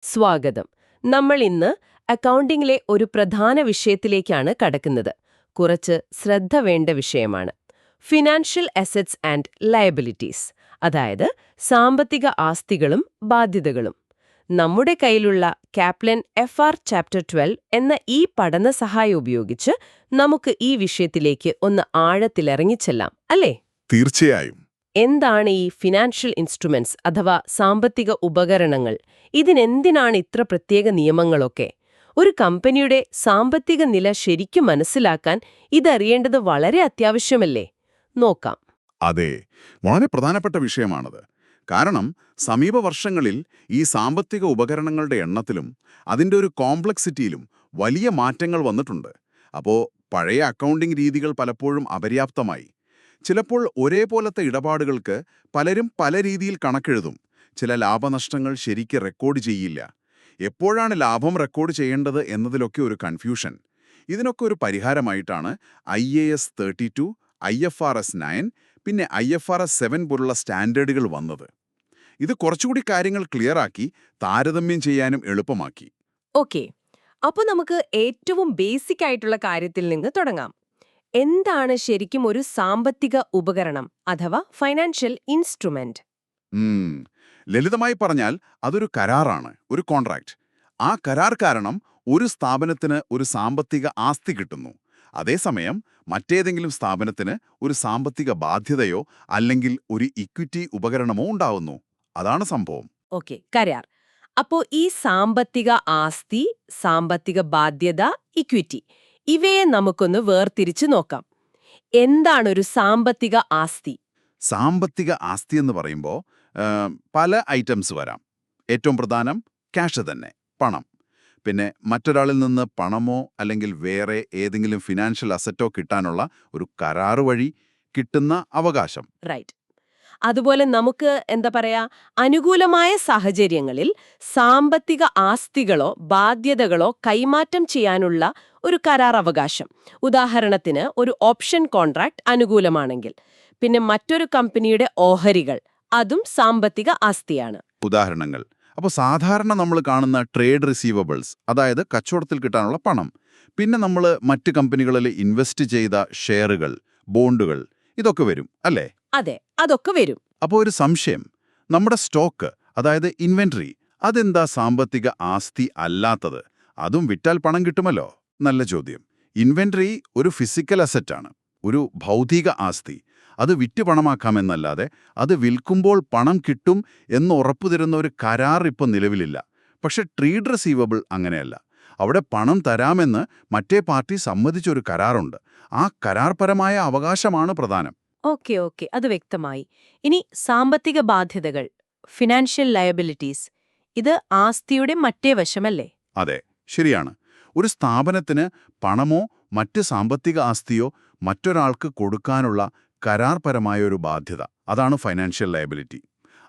സ്വാഗതം. നമ്മൾ ഇന്ന് അക്കൗണ്ടിംഗിലെ ഒരു പ്രധാന വിഷയത്തിലേക്കാണ് കടക്കുന്നത്. കുറച്ച് ശ്രദ്ധ വേണ്ട വിഷയമാണ്. ഫിനാൻഷ്യൽ അസറ്റ്സ് ആൻഡ് ലയബിലിറ്റീസ്, അതായത് സാമ്പത്തിക ആസ്തികളും ബാധ്യതകളും. നമ്മുടെ കയ്യിലുള്ള കാപ്ലൻ FR ചാപ്റ്റർ 12 എന്ന ഈ പഠന സഹായം ഉപയോഗിച്ച് നമുക്ക് ഈ വിഷയത്തിലേക്ക് ഒന്ന് ആഴത്തിലിറങ്ങിച്ചെല്ലാം, അല്ലേ? തീർച്ചയായും. എന്താണ് ഈ ഫിനാൻഷ്യൽ ഇൻസ്ട്രുമെന്റ്സ് അഥവാ സാമ്പത്തിക ഉപകരണങ്ങൾ? ഇതിനെന്തിനാണ് ഇത്ര പ്രത്യേക നിയമങ്ങളൊക്കെ? ഒരു കമ്പനിയുടെ സാമ്പത്തിക നില ശരിക്കും മനസ്സിലാക്കാൻ ഇതറിയേണ്ടത് വളരെ അത്യാവശ്യമല്ലേ? നോക്കാം. അതെ, വളരെ പ്രധാനപ്പെട്ട വിഷയമാണത്. കാരണം സമീപ വർഷങ്ങളിൽ ഈ സാമ്പത്തിക ഉപകരണങ്ങളുടെ എണ്ണത്തിലും അതിൻ്റെ ഒരു കോംപ്ലക്സിറ്റിയിലും വലിയ മാറ്റങ്ങൾ വന്നിട്ടുണ്ട്. അപ്പോൾ പഴയ അക്കൗണ്ടിംഗ് രീതികൾ പലപ്പോഴും അപര്യാപ്തമായി. ചിലപ്പോൾ ഒരേപോലത്തെ ഇടപാടുകൾക്ക് പലരും പല രീതിയിൽ കണക്കെഴുതും. ചില ലാഭനഷ്ടങ്ങൾ ശരിക്ക് റെക്കോർഡ് ചെയ്യില്ല. എപ്പോഴാണ് ലാഭം റെക്കോർഡ് ചെയ്യേണ്ടത് എന്നതിലൊക്കെ ഒരു കൺഫ്യൂഷൻ. ഇതിനൊക്കെ ഒരു പരിഹാരമായിട്ടാണ് IAS 32, IFRS 9, പിന്നെ IFRS 7 പോലുള്ള സ്റ്റാൻഡേർഡുകൾ വന്നത്. ഇത് കുറച്ചുകൂടി കാര്യങ്ങൾ ക്ലിയറാക്കി താരതമ്യം ചെയ്യാനും എളുപ്പമാക്കി. ഓക്കെ, അപ്പോൾ നമുക്ക് ഏറ്റവും ബേസിക് ആയിട്ടുള്ള കാര്യത്തിൽ നിന്ന് തുടങ്ങാം. എന്താണ് ശരിക്കും ഒരു സാമ്പത്തിക ഉപകരണം അഥവാ ഫൈനാൻഷ്യൽ ഇൻസ്ട്രുമെന്റ്? ലളിതമായി പറഞ്ഞാൽ അതൊരു കരാറാണ്, ഒരു കോൺട്രാക്ട്. ആ കരാർ കാരണം ഒരു സ്ഥാപനത്തിന് ഒരു സാമ്പത്തിക ആസ്തി കിട്ടുന്നു. അതേസമയം മറ്റേതെങ്കിലും സ്ഥാപനത്തിന് ഒരു സാമ്പത്തിക ബാധ്യതയോ അല്ലെങ്കിൽ ഒരു ഇക്വിറ്റി ഉപകരണമോ ഉണ്ടാവുന്നു. അതാണ് സംഭവം. ഓക്കെ, കരാർ. അപ്പോ ഈ സാമ്പത്തിക ആസ്തി, സാമ്പത്തിക ബാധ്യത, ഇക്വിറ്റി, ഇവയെ നമുക്കൊന്ന് വേർതിരിച്ച് നോക്കാം. എന്താണൊരു സാമ്പത്തിക ആസ്തി? സാമ്പത്തിക ആസ്തി എന്ന് പറയുമ്പോൾ പല ഐറ്റംസ് വരാം. ഏറ്റവും പ്രധാനം ക്യാഷ് തന്നെ, പണം. പിന്നെ മറ്റൊരാളിൽ നിന്ന് പണമോ അല്ലെങ്കിൽ വേറെ ഏതെങ്കിലും ഫിനാൻഷ്യൽ അസറ്റോ കിട്ടാനുള്ള ഒരു കരാറ് വഴി കിട്ടുന്ന അവകാശം. റൈറ്റ്. അതുപോലെ നമുക്ക് എന്താ പറയാ, അനുകൂലമായ സാഹചര്യങ്ങളിൽ സാമ്പത്തിക ആസ്തികളോ ബാധ്യതകളോ കൈമാറ്റം ചെയ്യാനുള്ള ഒരു കരാർ അവകാശം. ഉദാഹരണത്തിന് ഒരു ഓപ്ഷൻ കോൺട്രാക്ട് അനുകൂലമാണെങ്കിൽ. പിന്നെ മറ്റൊരു കമ്പനിയുടെ ഓഹരികൾ, അതും സാമ്പത്തിക ആസ്തിയാണ്. ഉദാഹരണങ്ങൾ അപ്പോൾ സാധാരണ നമ്മൾ കാണുന്ന ട്രേഡ് റിസീവബിൾസ്, അതായത് കച്ചവടത്തിൽ കിട്ടാനുള്ള പണം. പിന്നെ നമ്മൾ മറ്റ് കമ്പനികളിൽ ഇൻവെസ്റ്റ് ചെയ്ത ഷെയറുകൾ, ബോണ്ടുകൾ, ഇതൊക്കെ വരും അല്ലേ? അതെ, അതൊക്കെ വരും. അപ്പോൾ ഒരു സംശയം, നമ്മുടെ സ്റ്റോക്ക്, അതായത് ഇൻവെന്ററി, അതെന്താ സാമ്പത്തിക ആസ്തി അല്ലാത്തത്? അതും വിറ്റാൽ പണം കിട്ടുമല്ലോ. നല്ല ചോദ്യം. ഇൻവെന്ററി ഒരു ഫിസിക്കൽ അസറ്റാണ്, ഒരു ഭൗതിക ആസ്തി. അത് വിറ്റ് പണമാക്കാമെന്നല്ലാതെ അത് വിൽക്കുമ്പോൾ പണം കിട്ടും എന്ന് ഉറപ്പുതരുന്ന ഒരു കരാർ ഇപ്പോൾ നിലവിലില്ല. പക്ഷെ ട്രേഡ് റിസീവബിൾ അങ്ങനെയല്ല. അവിടെ പണം തരാമെന്ന് മറ്റേ പാർട്ടി സമ്മതിച്ചൊരു കരാറുണ്ട്. ആ കരാർപരമായ അവകാശമാണ് പ്രധാനം. ഓക്കെ, അത് വ്യക്തമായി. ഇനി സാമ്പത്തിക ബാധ്യതകൾ, ഫിനാൻഷ്യൽ ലയബിലിറ്റീസ്, ഇത് ആസ്തിയുടെ മറ്റേ വശമല്ലേ? അതെ, ശരിയാണ്. ഒരു സ്ഥാപനത്തിന് പണമോ മറ്റ് സാമ്പത്തിക ആസ്തിയോ മറ്റൊരാൾക്ക് കൊടുക്കാനുള്ള കരാർപരമായ ഒരു ബാധ്യത, അതാണ് ഫൈനാൻഷ്യൽ ലയബിലിറ്റി.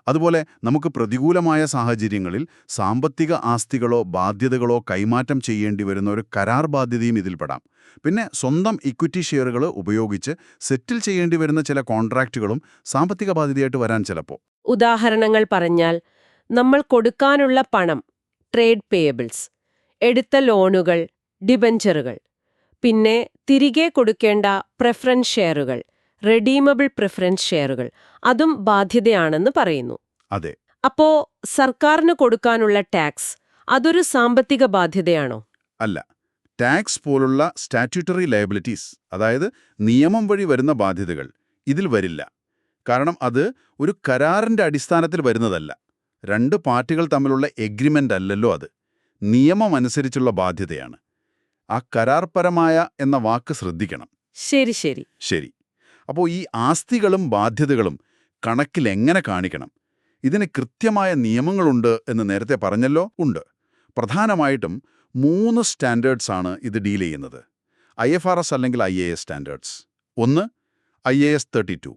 അതുപോലെ നമുക്ക് പ്രതികൂലമായ സാഹചര്യങ്ങളിൽ സാമ്പത്തിക ആസ്തികളോ ബാധ്യതകളോ കൈമാറ്റം ചെയ്യേണ്ടി വരുന്ന ഒരു കരാർ ബാധ്യതയും ഇതിൽപ്പെടാം. പിന്നെ സ്വന്തം ഇക്വിറ്റി ഷെയറുകൾ ഉപയോഗിച്ച് സെറ്റിൽ ചെയ്യേണ്ടി വരുന്ന ചില കോൺട്രാക്റ്റുകളും സാമ്പത്തിക ബാധ്യതയായിട്ട് വരാൻ ചിലപ്പോൾ. ഉദാഹരണങ്ങൾ പറഞ്ഞാൽ, നമ്മൾ കൊടുക്കാനുള്ള പണം, ട്രേഡ് പേയബിൾസ്, എടുത്ത ലോണുകൾ, ഡിബഞ്ചറുകൾ, പിന്നെ തിരികെ കൊടുക്കേണ്ട പ്രിഫറൻസ് ഷെയറുകൾ, റെഡീമബിൾ പ്രിഫറൻസ് ഷെയറുകൾ, അതും ബാധ്യതയാണെന്ന് പറയുന്നു. അതെ. അപ്പോ സർക്കാരിന് കൊടുക്കാനുള്ള ടാക്സ്, അതൊരു സാമ്പത്തിക ബാധ്യതയാണോ? അല്ല. ടാക്സ് പോലുള്ള സ്റ്റാറ്റ്യൂട്ടറി ലയബിലിറ്റീസ്, അതായത് നിയമം വഴി വരുന്ന ബാധ്യതകൾ, ഇതിൽ വരില്ല. കാരണം അത് ഒരു കരാറിന്റെ അടിസ്ഥാനത്തിൽ വരുന്നതല്ല. രണ്ട് പാർട്ടികൾ തമ്മിലുള്ള എഗ്രിമെന്റ് അല്ലല്ലോ അത്. നിയമം അനുസരിച്ചുള്ള ബാധ്യതയാണ്. ആ കരാർപരമായ എന്ന വാക്ക് ശ്രദ്ധിക്കണം. ശരി. അപ്പോൾ ഈ ആസ്തികളും ബാധ്യതകളും കണക്കിൽ എങ്ങനെ കാണിക്കണം? ഇതിന് കൃത്യമായ നിയമങ്ങളുണ്ട് എന്ന് നേരത്തെ പറഞ്ഞല്ലോ. ഉണ്ട്. പ്രധാനമായിട്ടും 3 സ്റ്റാൻഡേർഡ്സ് ആണ് ഇത് ഡീൽ ചെയ്യുന്നത്. IFRS അല്ലെങ്കിൽ IAS സ്റ്റാൻഡേർഡ്സ്. ഒന്ന് IAS 32.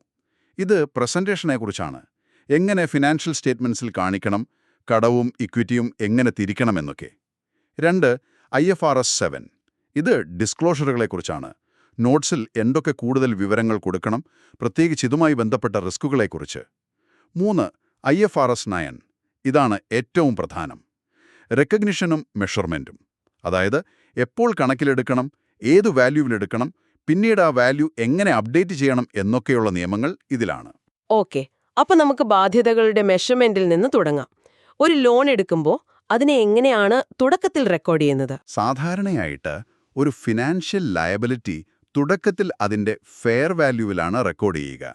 ഇത് പ്രസന്റേഷനെക്കുറിച്ചാണ്. എങ്ങനെ ഫിനാൻഷ്യൽ സ്റ്റേറ്റ്മെന്റ്സിൽ കാണിക്കണം, കടവും ഇക്വിറ്റിയും എങ്ങനെ തിരിക്കണമെന്നൊക്കെ. 2 IFRS 7. ഇത് ഡിസ്ക്ലോഷറുകളെക്കുറിച്ചാണ്. നോട്ട്സിൽ എന്തൊക്കെ കൂടുതൽ വിവരങ്ങൾ കൊടുക്കണം, പ്രത്യേകിച്ച് ഇതുമായി ബന്ധപ്പെട്ട റിസ്കുകളെക്കുറിച്ച്. 3 IFRS 9. ഇതാണ് ഏറ്റവും പ്രധാനം. റെക്കഗ്നിഷനും മെഷർമെൻറ്റും. അതായത് എപ്പോൾ കണക്കിലെടുക്കണം, ഏതു വാല്യൂവിലെടുക്കണം, പിന്നീട് ആ വാല്യൂ എങ്ങനെ അപ്ഡേറ്റ് ചെയ്യണം എന്നൊക്കെയുള്ള നിയമങ്ങൾ ഇതിലാണ്. ഓക്കെ, അപ്പൊ നമുക്ക് ബാധ്യതകളുടെ മെഷർമെന്റിൽ നിന്ന് തുടങ്ങാം. ഒരു ലോൺ എടുക്കുമ്പോൾ അതിനെ എങ്ങനെയാണ് തുടക്കത്തിൽ റെക്കോർഡ് ചെയ്യുന്നത്? സാധാരണയായിട്ട് ഒരു ഫിനാൻഷ്യൽ ലയബിലിറ്റി തുടക്കത്തിൽ അതിന്റെ ഫെയർ വാല്യൂവിലാണ് റെക്കോർഡ് ചെയ്യുക.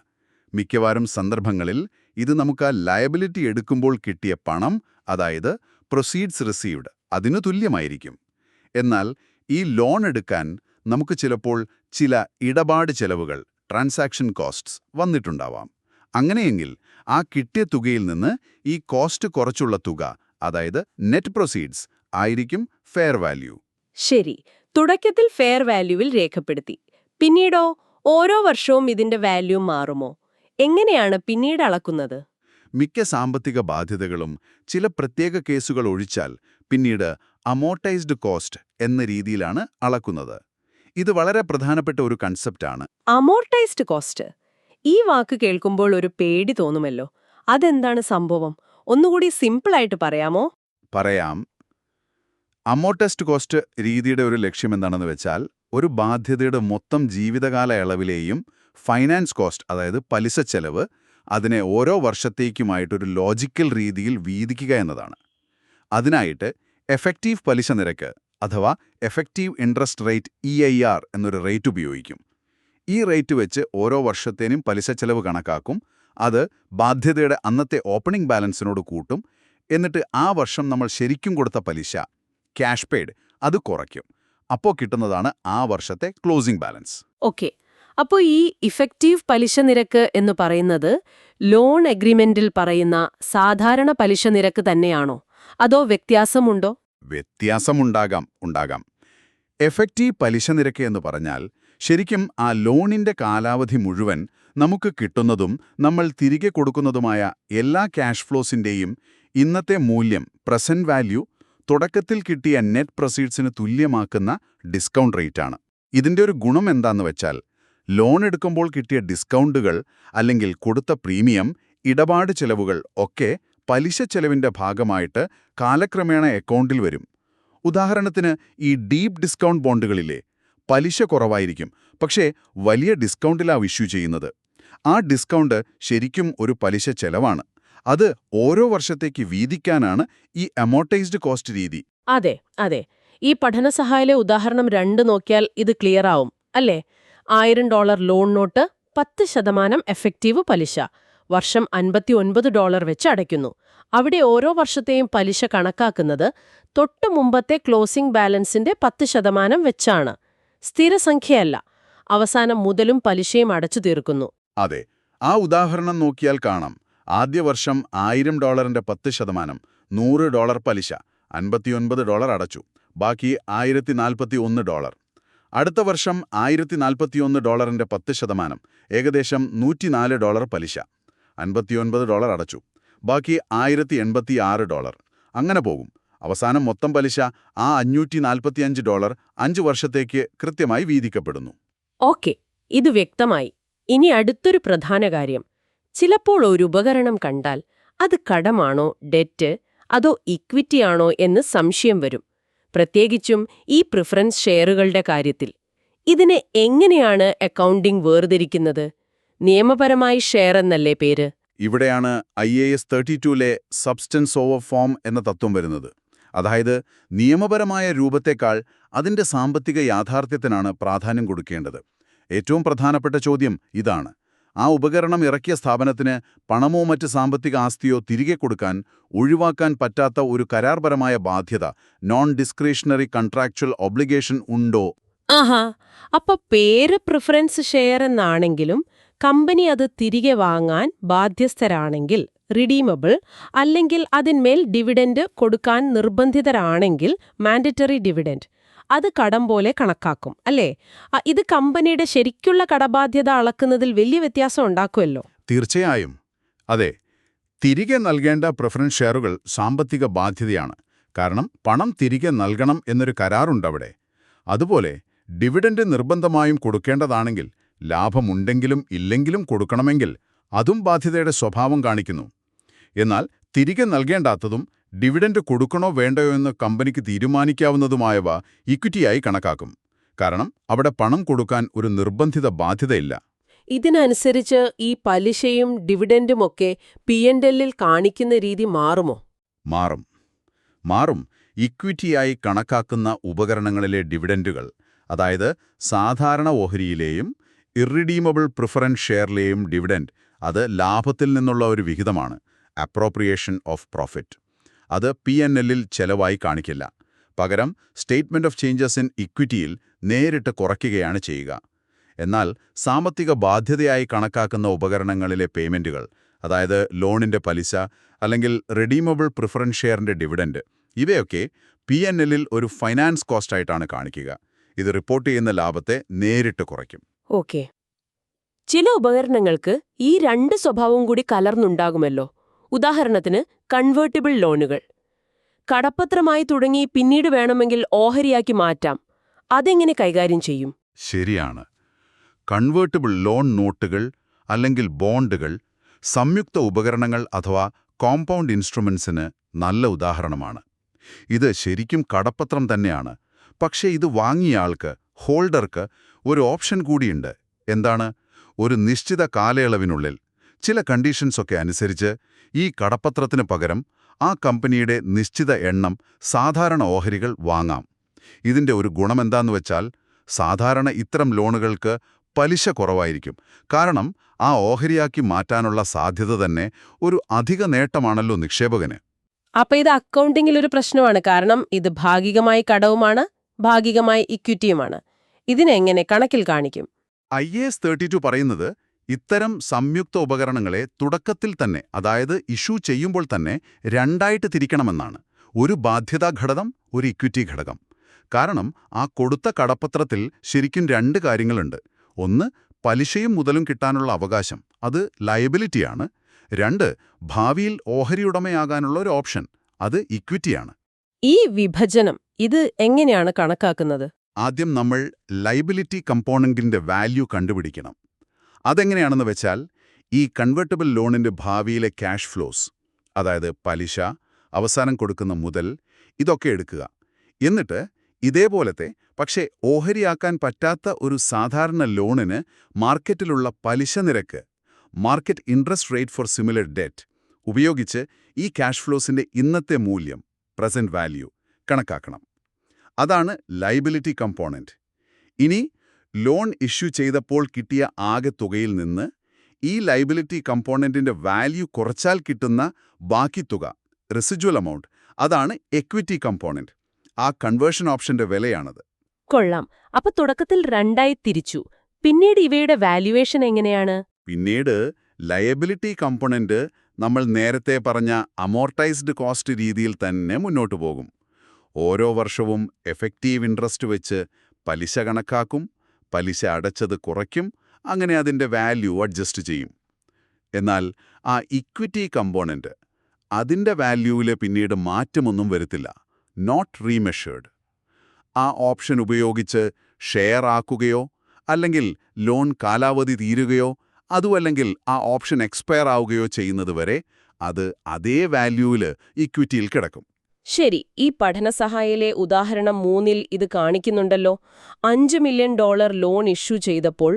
മിക്കവാറും സന്ദർഭങ്ങളിൽ ഇത് നമുക്ക് ആ ലയബിലിറ്റി എടുക്കുമ്പോൾ കിട്ടിയ പണം, അതായത് പ്രൊസീഡ്സ് റിസീവ്ഡ്, അതിനു തുല്യമായിരിക്കും. എന്നാൽ ഈ ലോൺ എടുക്കാൻ നമുക്ക് ചിലപ്പോൾ ചില ഇടപാട് ചെലവുകൾ, ട്രാൻസാക്ഷൻ കോസ്റ്റ്സ് വന്നിട്ടുണ്ടാവാം. അങ്ങനെയെങ്കിൽ ആ കിട്ടിയ തുകയിൽ നിന്ന് ഈ കോസ്റ്റ് കുറച്ചുള്ള തുക, അതായത് നെറ്റ് പ്രൊസീഡ്സ് ആയിരിക്കും ഫെയർ വാല്യൂ. ശരി, തുടക്കത്തിൽ ഫെയർ വാല്യൂവിൽ രേഖപ്പെടുത്തി. പിന്നീടോ ഓരോ വർഷവും ഇതിന്റെ വാല്യൂ മാറുമോ? എങ്ങനെയാണ് പിന്നീട് അളക്കുന്നത്? മിക്ക സാമ്പത്തിക ബാധ്യതകളും ചില പ്രത്യേക കേസുകൾ ഒഴിച്ചാൽ പിന്നീട് അമോർട്ടൈസ്ഡ് കോസ്റ്റ് എന്ന രീതിയിലാണ് അളക്കുന്നത്. ഇത് വളരെ പ്രധാനപ്പെട്ട ഒരു കൺസെപ്റ്റാണ്. അമോർട്ടൈസ്ഡ് കോസ്റ്റ്, ഈ വാക്ക് കേൾക്കുമ്പോൾ ഒരു പേടി തോന്നുമല്ലോ. അതെന്താണ് സംഭവം? ഒന്നുകൂടി സിമ്പിളായിട്ട് പറയാമോ? പറയാം. അമോർട്ടൈസ്ഡ് കോസ്റ്റ് രീതിയുടെ ഒരു ലക്ഷ്യം എന്താണെന്ന് വെച്ചാൽ, ഒരു ബാധ്യതയുടെ മൊത്തം ജീവിതകാല അളവിലെയും ഫൈനാൻസ് കോസ്റ്റ്, അതായത് പലിശ ചെലവ്, അതിനെ ഓരോ വർഷത്തേക്കുമായിട്ടൊരു ലോജിക്കൽ രീതിയിൽ വീതിക്കുക എന്നതാണ്. അതിനായിട്ട് എഫക്റ്റീവ് പലിശ നിരക്ക് അഥവാ എഫക്റ്റീവ് ഇൻട്രസ്റ്റ് റേറ്റ് EIR എന്നൊരു റേറ്റ് ഉപയോഗിക്കും. ഈ റേറ്റ് വെച്ച് ഓരോ വർഷത്തേനും പലിശ ചെലവ് കണക്കാക്കും. അത് ബാധ്യതയുടെ അന്നത്തെ ഓപ്പണിംഗ് ബാലൻസിനോട് കൂട്ടും. എന്നിട്ട് ആ വർഷം നമ്മൾ ശരിക്കും കൊടുത്ത പലിശ, ക്യാഷ് പെയ്ഡ്, അത് കുറയ്ക്കും. അപ്പോൾ കിട്ടുന്നതാണ് ആ വർഷത്തെ ക്ലോസിംഗ് ബാലൻസ്. ഓക്കെ, അപ്പോൾ ഈ ഇഫക്റ്റീവ് പലിശ നിരക്ക് എന്ന് പറയുന്നത് ലോൺ എഗ്രിമെന്റിൽ പറയുന്ന സാധാരണ പലിശ നിരക്ക് തന്നെയാണോ, അതോ വ്യത്യാസമുണ്ടോ? ഉണ്ടാകാം. എഫക്റ്റീവ് പലിശ നിരക്ക് എന്ന് പറഞ്ഞാൽ ശരിക്കും ആ ലോണിന്റെ കാലാവധി മുഴുവൻ നമുക്ക് കിട്ടുന്നതും നമ്മൾ തിരികെ കൊടുക്കുന്നതുമായ എല്ലാ ക്യാഷ് ഫ്ലോസിന്റെയും ഇന്നത്തെ മൂല്യം, പ്രസന്റ് വാല്യൂ, തുടക്കത്തിൽ കിട്ടിയ നെറ്റ് പ്രൊസീഡ്സിന് തുല്യമാക്കുന്ന ഡിസ്കൗണ്ട് റേറ്റാണ്. ഇതിന്റെ ഒരു ഗുണം എന്താന്ന് വെച്ചാൽ, ലോൺ എടുക്കുമ്പോൾ കിട്ടിയ ഡിസ്കൗണ്ടുകൾ അല്ലെങ്കിൽ കൊടുത്ത പ്രീമിയം, ഇടപാട് ചെലവുകൾ ഒക്കെ പലിശ ചെലവിന്റെ ഭാഗമായിട്ട് കാലക്രമേണ അക്കൗണ്ടിൽ വരും. ഉദാഹരണത്തിന് ഈ ഡീപ്പ് ഡിസ്കൗണ്ട് ബോണ്ടുകളിലെ പലിശ കുറവായിരിക്കും, പക്ഷേ വലിയ ഡിസ്കൗണ്ടിലാണ് ഇഷ്യൂ ചെയ്യുന്നത്. ആ ഡിസ്കൗണ്ട് ശരിക്കും ഒരു പലിശ ചെലവാണ്. അത് ഓരോ വർഷത്തേക്ക് വീതിക്കാനാണ് ഈ അമോർട്ടൈസ്ഡ് കോസ്റ്റ് രീതി. അതെ അതെ, ഈ പഠനസഹായിലെ ഉദാഹരണം 2 നോക്കിയാൽ ഇത് ക്ലിയർ ആവും അല്ലേ? $1000 ലോൺ നോട്ട്, 10% എഫക്റ്റീവ് പലിശ, വർഷം $59 വെച്ച് അടയ്ക്കുന്നു. അവിടെ ഓരോ വർഷത്തെയും പലിശ കണക്കാക്കുന്നത് തൊട്ടു മുമ്പത്തെ ക്ലോസിംഗ് ബാലൻസിന്റെ 10% വെച്ചാണ്. സ്ഥിരസംഖ്യയല്ല. അവസാനം മുതലും പലിശയും അടച്ചു തീർക്കുന്നു. അതെ, ആ ഉദാഹരണം നോക്കിയാൽ കാണാം. ആദ്യ വർഷം $1000ന്റെ 10%, $100 പലിശ, $59 അടച്ചു, ബാക്കി $1041. അടുത്ത വർഷം $1041ന്റെ 10%, ഏകദേശം $104 പലിശ, $59 അടച്ചു, ബാക്കി $1086. അങ്ങനെ പോകും. അവസാനം മൊത്തം പലിശ ആ $545 5 വർഷത്തേക്ക് കൃത്യമായി വീതിക്കപ്പെടുന്നു. ഓക്കെ, ഇത് വ്യക്തമായി. ഇനി അടുത്തൊരു പ്രധാന കാര്യം. ചിലപ്പോൾ ഒരു ഉപകരണം കണ്ടാൽ അത് കടമാണോ, ഡെറ്റ്, അതോ ഇക്വിറ്റിയാണോ എന്ന് സംശയം വരും. പ്രത്യേകിച്ചും ഈ പ്രിഫറൻസ് ഷെയറുകളുടെ കാര്യത്തിൽ. ഇതിനെ എങ്ങനെയാണ് അക്കൗണ്ടിംഗ് വേർതിരിക്കുന്നത്? നിയമപരമായി ഷെയർ എന്നല്ലേ പേര്? ഇവിടെയാണ് IAS 32ലെ സബ്സ്റ്റൻസ് ഓവർ ഫോം എന്ന തത്വം വരുന്നത്. അതായത് നിയമപരമായ രൂപത്തേക്കാൾ അതിന്റെ സാമ്പത്തിക യാഥാർത്ഥ്യത്തിനാണ് പ്രാധാന്യം കൊടുക്കേണ്ടത്. ഏറ്റവും പ്രധാനപ്പെട്ട ചോദ്യം ഇതാണ്: ആ ഉപകരണം ഇറക്കിയ സ്ഥാപനത്തിന് പണമോ മറ്റ് സാമ്പത്തിക ആസ്തിയോ തിരികെ കൊടുക്കാൻ ഒഴിവാക്കാൻ പറ്റാത്ത ഒരു കരാർപരമായ ബാധ്യത, നോൺ ഡിസ്ക്രിഷണറി കൺട്രാക്ച്വൽ ഒബ്ലിഗേഷൻ ഉണ്ടോ? ആഹാ, അപ്പൊ പേര് പ്രിഫറൻസ് ഷെയർ എന്നാണെങ്കിലും കമ്പനി അത് തിരികെ വാങ്ങാൻ ബാധ്യസ്ഥരാണെങ്കിൽ, റിഡീമബിൾ, അല്ലെങ്കിൽ അതിന്മേൽ ഡിവിഡൻഡ് കൊടുക്കാൻ നിർബന്ധിതരാണെങ്കിൽ മാൻഡറ്ററി ഡിവിഡൻഡ്, അത് കടം പോലെ കണക്കാക്കും അല്ലേ? ഇത് കമ്പനിയുടെ ശരിക്കുള്ള കടബാധ്യത അളക്കുന്നതിൽ വലിയ വ്യത്യാസം ഉണ്ടാക്കുമല്ലോ. തീർച്ചയായും. അതെ, തിരികെ നൽകേണ്ട പ്രിഫറൻസ് ഷെയറുകൾ സാമ്പത്തിക ബാധ്യതയാണ്. കാരണം പണം തിരികെ നൽകണം എന്നൊരു കരാറുണ്ടവിടെ. അതുപോലെ ഡിവിഡൻഡ് നിർബന്ധമായും കൊടുക്കേണ്ടതാണെങ്കിൽ, ലാഭമുണ്ടെങ്കിലും ഇല്ലെങ്കിലും കൊടുക്കണമെങ്കിൽ, അതും ബാധ്യതയുടെ സ്വഭാവം കാണിക്കുന്നു. എന്നാൽ തിരികെ നൽകേണ്ടാത്തതും ഡിവിഡൻഡ് കൊടുക്കണോ വേണ്ടയോ എന്ന് കമ്പനിക്ക് തീരുമാനിക്കാവുന്നതുമായവ ഇക്വിറ്റിയായി കണക്കാക്കും. കാരണം അവിടെ പണം കൊടുക്കാൻ ഒരു നിർബന്ധിത ബാധ്യതയില്ല. ഇതിനനുസരിച്ച് ഈ പലിശയും ഡിവിഡൻഡുമൊക്കെ P&Lൽ കാണിക്കുന്ന രീതി മാറുമോ? മാറും. ഇക്വിറ്റിയായി കണക്കാക്കുന്ന ഉപകരണങ്ങളിലെ ഡിവിഡൻഡുകൾ, അതായത് സാധാരണ ഓഹരിയിലെയും ഇർറിഡീമബിൾ പ്രിഫറൻസ് ഷെയറിലെയും ഡിവിഡൻഡ്, അത് ലാഭത്തിൽ നിന്നുള്ള ഒരു വിഹിതമാണ്, അപ്രോപ്രിയേഷൻ ഓഫ് പ്രോഫിറ്റ്. അത് P&Lൽ ചെലവായി കാണിക്കില്ല. പകരം സ്റ്റേറ്റ്മെന്റ് ഓഫ് ചേഞ്ചസ് ഇൻ ഇക്വിറ്റിയിൽ നേരിട്ട് കുറയ്ക്കുകയാണ് ചെയ്യുക. എന്നാൽ സാമ്പത്തിക ബാധ്യതയായി കണക്കാക്കുന്ന ഉപകരണങ്ങളിലെ പേയ്മെന്റുകൾ, അതായത് ലോണിന്റെ പലിശ അല്ലെങ്കിൽ റെഡീമബിൾ പ്രിഫറൻസ് ഷെയറിന്റെ ഡിവിഡൻഡ്, ഇവയൊക്കെ P&Lൽ ഒരു ഫൈനാൻസ് കോസ്റ്റായിട്ടാണ് കാണിക്കുക. ഇത് റിപ്പോർട്ട് ചെയ്യുന്ന ലാഭത്തെ നേരിട്ട് കുറയ്ക്കും. ഓക്കെ. ചില ഉപകരണങ്ങൾക്ക് ഈ രണ്ട് സ്വഭാവവും കൂടി കലർന്നുണ്ടാകുമല്ലോ. ഉദാഹരണത്തിന് കൺവേർട്ടിബിൾ ലോണുകൾ. കടപ്പത്രമായി തുടങ്ങി പിന്നീട് വേണമെങ്കിൽ ഓഹരിയാക്കി മാറ്റാം. അതെങ്ങനെ കൈകാര്യം ചെയ്യും? ശരിയാണ്. കൺവേർട്ടിബിൾ ലോൺ നോട്ടുകൾ അല്ലെങ്കിൽ ബോണ്ടുകൾ സംയുക്ത ഉപകരണങ്ങൾ അഥവാ കോമ്പൗണ്ട് ഇൻസ്ട്രുമെന്റ്സിന് നല്ല ഉദാഹരണമാണ്. ഇത് ശരിക്കും കടപ്പത്രം തന്നെയാണ്. പക്ഷേ ഇത് വാങ്ങിയയാൾക്ക്, ഹോൾഡർക്ക്, ഒരു ഓപ്ഷൻ കൂടിയുണ്ട്. എന്താണ്? ഒരു നിശ്ചിത കാലയളവിനുള്ളിൽ ചില കണ്ടീഷൻസൊക്കെ അനുസരിച്ച് ഈ കടപ്പത്രത്തിന് പകരം ആ കമ്പനിയുടെ നിശ്ചിത എണ്ണം സാധാരണ ഓഹരികൾ വാങ്ങാം. ഇതിന്റെ ഒരു ഗുണമെന്താന്ന് വെച്ചാൽ, സാധാരണ ഇത്തരം ലോണുകൾക്ക് പലിശ കുറവായിരിക്കും. കാരണം ആ ഓഹരിയാക്കി മാറ്റാനുള്ള സാധ്യത തന്നെ ഒരു അധിക നേട്ടമാണല്ലോ നിക്ഷേപകന്. അപ്പൊ ഇത് അക്കൗണ്ടിങ്ങിൽ ഒരു പ്രശ്നമാണ്. കാരണം ഇത് ഭാഗികമായി കടവുമാണ്, ഭാഗികമായി ഇക്വിറ്റിയുമാണ്. ഇതിനെങ്ങനെ കണക്കിൽ കാണിക്കും? IAS 32 പറയുന്നത് ഇത്തരം സംയുക്ത ഉപകരണങ്ങളെ തുടക്കത്തിൽ തന്നെ, അതായത് ഇഷ്യൂ ചെയ്യുമ്പോൾ തന്നെ രണ്ടായിട്ട് തിരിക്കണമെന്നാണ്. ഒരു ബാധ്യതാ ഘടകം, ഒരു ഇക്വിറ്റി ഘടകം. കാരണം ആ കൊടുത്ത കടപ്പത്രത്തിൽ ശരിക്കും രണ്ട് കാര്യങ്ങളുണ്ട്. ഒന്ന്, പലിശയും മുതലും കിട്ടാനുള്ള അവകാശം, അത് ലയബിലിറ്റിയാണ്. രണ്ട്, ഭാവിയിൽ ഓഹരിയുടമയാകാനുള്ള ഒരു ഓപ്ഷൻ, അത് ഇക്വിറ്റിയാണ്. ഈ വിഭജനം ഇത് എങ്ങനെയാണ് കണക്കാക്കുന്നത്? ആദ്യം നമ്മൾ ലയബിലിറ്റി കമ്പോണന്റിന്റെ വാല്യൂ കണ്ടുപിടിക്കണം. അതെങ്ങനെയാണെന്ന് വെച്ചാൽ, ഈ കൺവേർട്ടിബിൾ ലോണിന്റെ ഭാവിയിലെ ക്യാഷ് ഫ്ലോസ്, അതായത് പലിശ, അവസാനം കൊടുക്കുന്ന മുതൽ, ഇതൊക്കെ എടുക്കുക. എന്നിട്ട് ഇതേപോലത്തെ പക്ഷേ ഓഹരിയാക്കാൻ പറ്റാത്ത ഒരു സാധാരണ ലോണിന് മാർക്കറ്റിലുള്ള പലിശ നിരക്ക്, market interest rate for similar debt, ഉപയോഗിച്ച് ഈ ക്യാഷ് ഫ്ലോസിന്റെ ഇന്നത്തെ മൂല്യം, പ്രസന്റ് വാല്യൂ, കണക്കാക്കണം. അതാണ് ലയബിലിറ്റി കമ്പോണന്റ്. ഇനി ലോൺ ഇഷ്യൂ ചെയ്തപ്പോൾ കിട്ടിയ ആകെ തുകയിൽ നിന്ന് ഈ ലയബിലിറ്റി കമ്പോണന്റിന്റെ വാല്യൂ കുറച്ചാൽ കിട്ടുന്ന ബാക്കി തുക, റെസിജ്വൽ എമൗണ്ട്, അതാണ് എക്വിറ്റി കമ്പോണന്റ്. ആ കൺവേർഷൻ ഓപ്ഷന്റെ വിലയാണത്. കൊള്ളാം. അപ്പൊ തുടക്കത്തിൽ രണ്ടായി തിരിച്ചു. പിന്നീട് ഇവയുടെ വാല്യുവേഷൻ എങ്ങനെയാണ്? പിന്നീട് ലയബിലിറ്റി കമ്പോണന്റ് നമ്മൾ നേരത്തെ പറഞ്ഞ അമോർട്ടൈസ്ഡ് കോസ്റ്റ് രീതിയിൽ തന്നെ മുന്നോട്ടു പോകും. ഓരോ വർഷവും എഫക്റ്റീവ് ഇൻട്രസ്റ്റ് വെച്ച് പലിശ കണക്കാക്കും, പലിശ അടച്ചത് കുറയ്ക്കും, അങ്ങനെ അതിൻ്റെ വാല്യൂ അഡ്ജസ്റ്റ് ചെയ്യും. എന്നാൽ ആ ഇക്വിറ്റി കമ്പോണന്റ്, അതിൻ്റെ വാല്യൂവിൽ പിന്നീട് മാറ്റമൊന്നും വരുത്തില്ല, നോട്ട് റീമെഷേർഡ്. ആ ഓപ്ഷൻ ഉപയോഗിച്ച് ഷെയർ ആക്കുകയോ അല്ലെങ്കിൽ ലോൺ കാലാവധി തീരുകയോ അതുമല്ലെങ്കിൽ ആ ഓപ്ഷൻ എക്സ്പയർ ആവുകയോ ചെയ്യുന്നതുവരെ അത് അതേ വാല്യൂവിൽ ഇക്വിറ്റിയിൽ കിടക്കും. ശരി. ഈ പഠനസഹായിലെ ഉദാഹരണം 3-ൽ ഇത് കാണിക്കുന്നുണ്ടല്ലോ. $5 മില്യൺ ലോൺ ഇഷ്യൂ ചെയ്തപ്പോൾ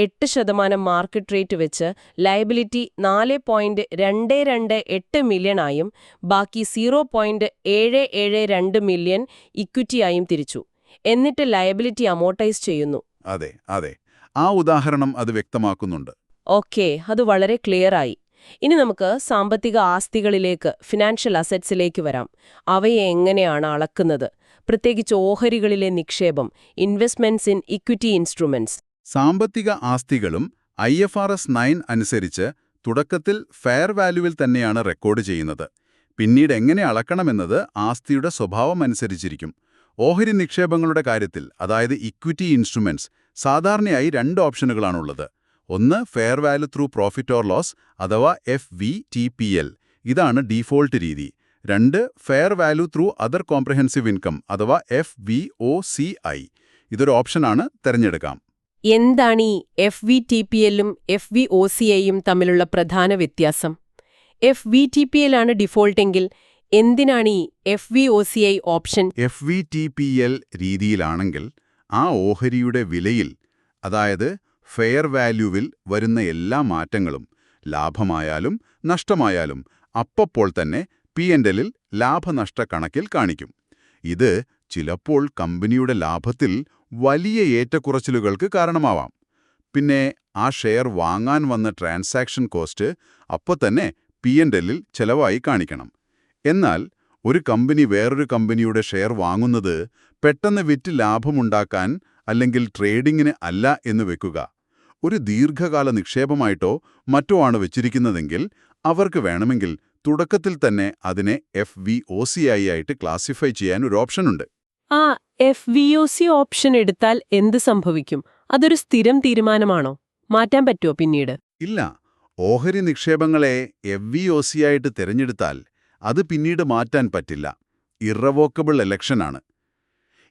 8% മാർക്കറ്റ് റേറ്റ് വെച്ച് ലയബിലിറ്റി $4.228 മില്യണായും ബാക്കി $0.772 മില്യൺ ഇക്വിറ്റിയായും തിരിച്ചു. എന്നിട്ട് ലയബിലിറ്റി അമോർട്ടൈസ് ചെയ്യുന്നു. അതെ. ആ ഉദാഹരണം അത് വ്യക്തമാക്കുന്നുണ്ട്. ഓക്കേ, അത് വളരെ ക്ലിയറായി. ഇനി നമുക്ക് സാമ്പത്തിക ആസ്തികളിലേക്ക്, ഫിനാൻഷ്യൽ അസറ്റ്സിലേക്ക് വരാം. അവയെ എങ്ങനെയാണ് അളക്കുന്നത്? പ്രത്യേകിച്ച് ഓഹരികളിലെ നിക്ഷേപം, ഇൻവെസ്റ്റ്മെന്റ്സ് ഇൻ ഇക്വിറ്റി ഇൻസ്ട്രുമെന്റ്സ്. സാമ്പത്തിക ആസ്തികളും IFRS 9 അനുസരിച്ച് തുടക്കത്തിൽ ഫെയർ വാല്യൂവിൽ തന്നെയാണ് റെക്കോർഡ് ചെയ്യുന്നത്. പിന്നീട് എങ്ങനെ അളക്കണമെന്നത് ആസ്തിയുടെ സ്വഭാവം അനുസരിച്ചിരിക്കും. ഓഹരി നിക്ഷേപങ്ങളുടെ കാര്യത്തിൽ, അതായത് ഇക്വിറ്റി ഇൻസ്ട്രുമെന്റ്സ്, സാധാരണയായി 2 ഓപ്ഷനുകളാണുള്ളത്. ഒന്ന് fair value through profit or loss അഥവാ FVTPL, ഇതാണ് ഡീഫോൾട്ട് രീതി. 2 fair value through other comprehensive income അഥവാ FVOCI, ഇതൊരു ഓപ്ഷനാണ്, തിരഞ്ഞെടുക്കാം. എന്താണ് ഈ FVTPLും FVOCIയും തമ്മിലുള്ള പ്രധാന വ്യത്യാസം? FVTPL ആണ് ഡിഫോൾട്ടെങ്കിൽ എന്തിനാണ് ഈ FVOCI ഓപ്ഷൻ? FVTPL രീതിയിലാണെങ്കിൽ ആ ഓഹരിയുടെ വിലയിൽ, അതായത് ഫെയർ വാല്യൂവിൽ വരുന്ന എല്ലാ മാറ്റങ്ങളും, ലാഭമായാലും നഷ്ടമായാലും അപ്പോൾ തന്നെ P&Lൽ ലാഭനഷ്ട കണക്കിൽ കാണിക്കും. ഇത് ചിലപ്പോൾ കമ്പനിയുടെ ലാഭത്തിൽ വലിയ ഏറ്റക്കുറച്ചിലുകൾക്ക് കാരണമാവാം. പിന്നെ ആ ഷെയർ വാങ്ങാൻ വന്ന ട്രാൻസാക്ഷൻ കോസ്റ്റ് അപ്പോൾ തന്നെ P&Lൽ ചെലവായി കാണിക്കണം. എന്നാൽ ഒരു കമ്പനി വേറൊരു കമ്പനിയുടെ ഷെയർ വാങ്ങുന്നത് പെട്ടെന്ന് വിറ്റ് ലാഭമുണ്ടാക്കാൻ അല്ലെങ്കിൽ ട്രേഡിങ്ങിന് അല്ല എന്ന് വെക്കുക. ഒരു ദീർഘകാല നിക്ഷേപമായിട്ടോ മറ്റോ ആണ് വെച്ചിരിക്കുന്നതെങ്കിൽ അവർക്ക് വേണമെങ്കിൽ തുടക്കത്തിൽ തന്നെ അതിനെ FVOCI ആയിട്ട് ക്ലാസിഫൈ ചെയ്യാൻ ഒരു ഓപ്ഷനുണ്ട്. ആ FVOC ഓപ്ഷൻ എടുത്താൽ എന്ത് സംഭവിക്കും? അതൊരു സ്ഥിരം തീരുമാനമാണോ? മാറ്റാൻ പറ്റുമോ പിന്നീട്? ഇല്ല, ഓഹരി നിക്ഷേപങ്ങളെ FVOC ആയിട്ട് തിരഞ്ഞെടുത്താൽ അത് പിന്നീട് മാറ്റാൻ പറ്റില്ല. ഇറവോക്കബിൾ എലക്ഷനാണ്.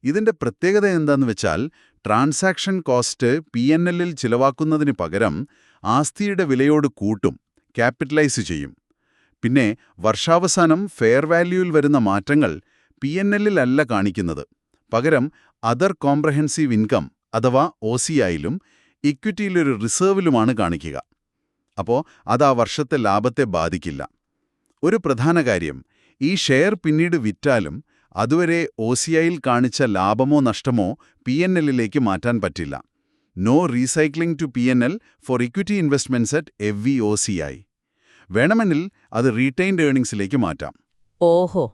ഇതിന്റെ പ്രത്യേകത എന്താന്ന് വെച്ചാൽ ട്രാൻസാക്ഷൻ കോസ്റ്റ് P&Lൽ ചിലവാക്കുന്നതിന് പകരം ആസ്തിയുടെ വിലയോട് കൂട്ടും, ക്യാപിറ്റലൈസ് ചെയ്യും. പിന്നെ വർഷാവസാനം ഫെയർ വാല്യൂവിൽ വരുന്ന മാറ്റങ്ങൾ P&Lലല്ല കാണിക്കുന്നത്. പകരം അതർ കോംപ്രഹെൻസീവ് ഇൻകം അഥവാ OCIയിലും ഇക്വിറ്റിയിലൊരു റിസർവിലുമാണ് കാണിക്കുക. അപ്പോൾ അത് ആ വർഷത്തെ ലാഭത്തെ ബാധിക്കില്ല. ഒരു പ്രധാന കാര്യം, ഈ ഷെയർ പിന്നീട് വിറ്റാലും അതുവരെ OCIയിൽ കാണിച്ച ലാഭമോ നഷ്ടമോ P&Lലേക്ക് മാറ്റാൻ പറ്റില്ല. No recycling to P&L for equity investments at FVOCI. വേണമെങ്കിൽ അത് റീറ്റെയിൻഡ് ഏർണിംഗ്സിലേക്ക് മാറ്റാം. ഓഹോ,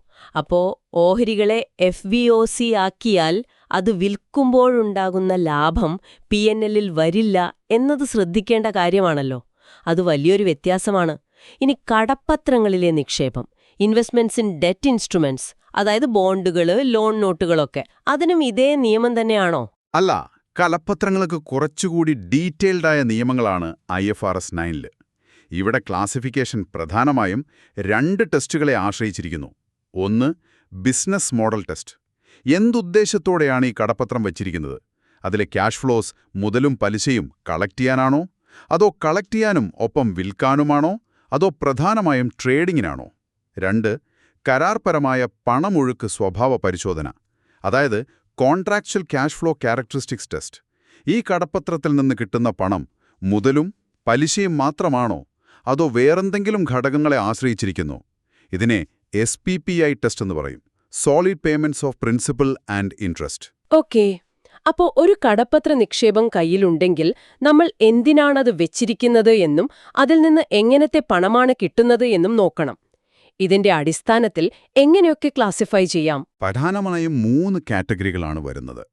അപ്പോ ഓഹരികളെ FVOC ആക്കിയാൽ അത് വിൽക്കുമ്പോഴുണ്ടാകുന്ന ലാഭം P&Lൽ വരില്ല എന്നത് ശ്രദ്ധിക്കേണ്ട കാര്യമാണല്ലോ. അത് വലിയൊരു വ്യത്യാസമാണ്. ഇനി കടപ്പത്രങ്ങളിലെ നിക്ഷേപം, ഇൻവെസ്റ്റ്മെന്റ്സ് ഇൻ ഡെറ്റ് ഇൻസ്ട്രുമെന്റ്സ്, അതായത് ബോണ്ടുകൾ, ലോൺ നോട്ടുകളൊക്കെ, അതിനും ഇതേ നിയമം തന്നെയാണോ? അല്ല, കടപ്പത്രങ്ങൾക്ക് കുറച്ചുകൂടി ഡീറ്റെയിൽഡായ നിയമങ്ങളാണ് IFRS 9ൽ. ഇവിടെ ക്ലാസിഫിക്കേഷൻ പ്രധാനമായും 2 ടെസ്റ്റുകളെ ആശ്രയിച്ചിരിക്കുന്നു. ഒന്ന്, ബിസിനസ് മോഡൽ ടെസ്റ്റ്. എന്തുദ്ദേശത്തോടെയാണ് ഈ കടപ്പത്രം വച്ചിരിക്കുന്നത്? അതിലെ ക്യാഷ് ഫ്ലോസ്, മുതലും പലിശയും കളക്ട് ചെയ്യാനാണോ? അതോ കളക്ട് ചെയ്യാനും ഒപ്പം വിൽക്കാനുമാണോ? അതോ പ്രധാനമായും ട്രേഡിങ്ങിനാണോ? 2, കരാർപരമായ പണമൊഴുക്ക് സ്വഭാവ പരിശോധന, അതായത് contractual cash flow characteristics test. ഈ കടപ്പത്രത്തിൽ നിന്ന് കിട്ടുന്ന പണം മുതലും പലിശയും മാത്രമാണോ, അതോ വേറെന്തെങ്കിലും ഘടകങ്ങളെ ആശ്രയിച്ചിരിക്കുന്നു? ഇതിനെ SPPI ടെസ്റ്റ് എന്ന് പറയും. Solid payments of principal and interest. Okay, അപ്പോ ഒരു കടപ്പത്ര നിക്ഷേപം കയ്യിലുണ്ടെങ്കിൽ നമ്മൾ എന്തിനാണത് വെച്ചിരിക്കുന്നത് എന്നും അതിൽ നിന്ന് എങ്ങനത്തെ പണമാണ് കിട്ടുന്നത് എന്നും നോക്കണം. ഇതിന്റെ അടിസ്ഥാനത്തിൽ എങ്ങനെയൊക്കെ ക്ലാസിഫൈ ചെയ്യാം? പ്രധാനമായും 3 കാറ്റഗറികളാണ് വരുന്നത്.